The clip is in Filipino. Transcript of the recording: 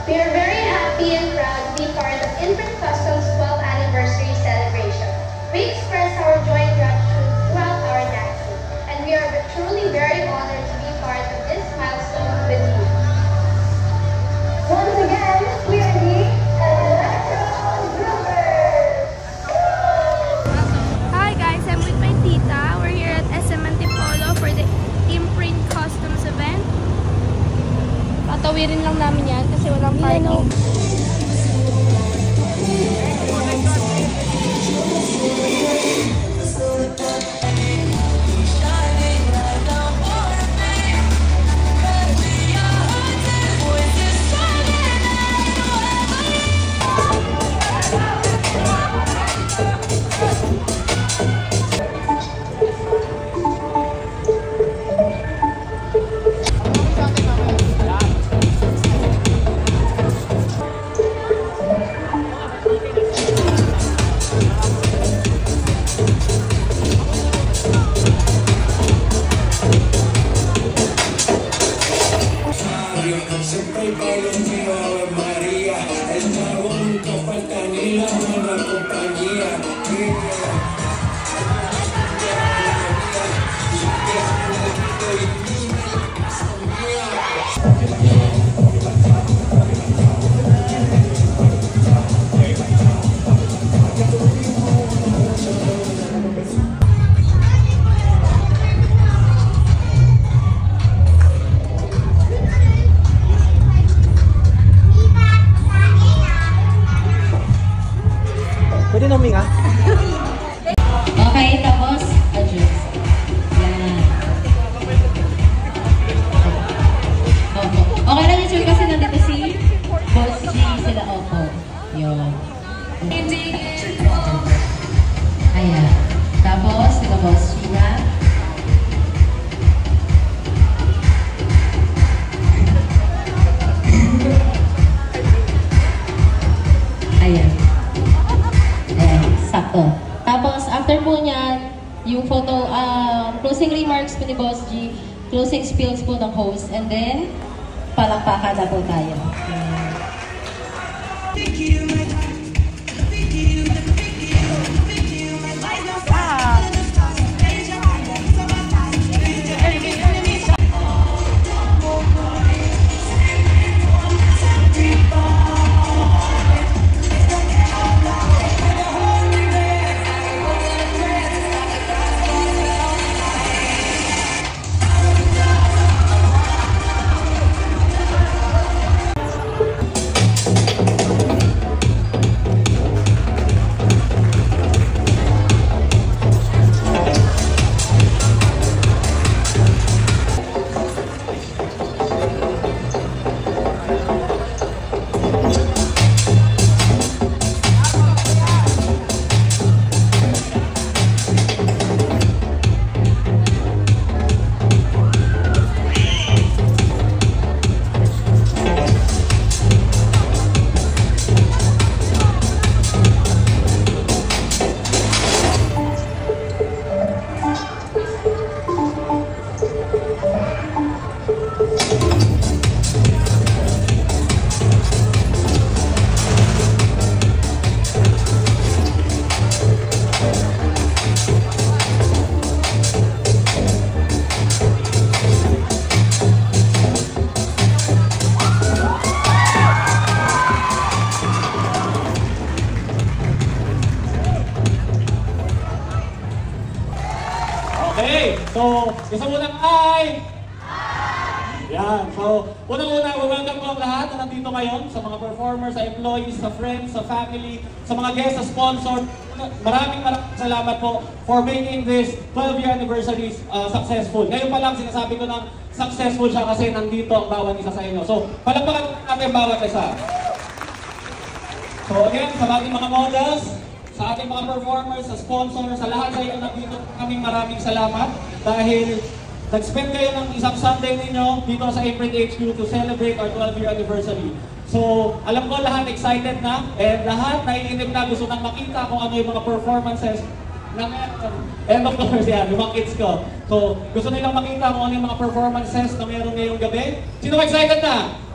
We are very happy and proud to be part of Imprint Customs 12th anniversary celebration. We express our joy and gratitude throughout our dance, and we are truly very honored to be part of this milestone with you. Once again, we are the Electro Groupers! Hi guys, I'm with my tita. We're here at SM Antipolo for the Imprint Customs event. Patawirin lang namin yan kasi walang parking. Pwede na huminga? Okay, tapos adjust. Yan. Opo. Okay lang yung sure kasi nandito si Boss G sila. Opo. Yun. Ayan. Tapos, ito Boss G na. Ayan. Sakto. Tapos, after po niyan, yung photo, closing remarks po ni Boss G, closing spills po ng host, and then, palakpakan na po tayo. Okay, so, isa munang hi! Yan, so, unang-una, welcome ko ang lahat na nandito ngayon, sa mga performers, sa employees, sa friends, sa family, sa mga guests, sa sponsor. Maraming salamat po for making this 12-year anniversary successful. Ngayon pa lang sinasabi ko ng successful siya kasi nandito ang bawat isa sa inyo. So, palakpakan natin bawat isa. So again, sa ating mga models, sa ating mga performers, sa sponsors, sa lahat sa inyo nandito kaming maraming salamat dahil nag-spend kayo ng isang Sunday ninyo dito sa Imprint HQ to celebrate our 12-year anniversary. So, alam ko lahat excited na and lahat naiinip na gusto nang makita kung ano yung mga performances ng and of course yan, yung mga kids ko. So, gusto nilang makita kung ano yung mga performances na meron ngayong gabi. Sino excited na?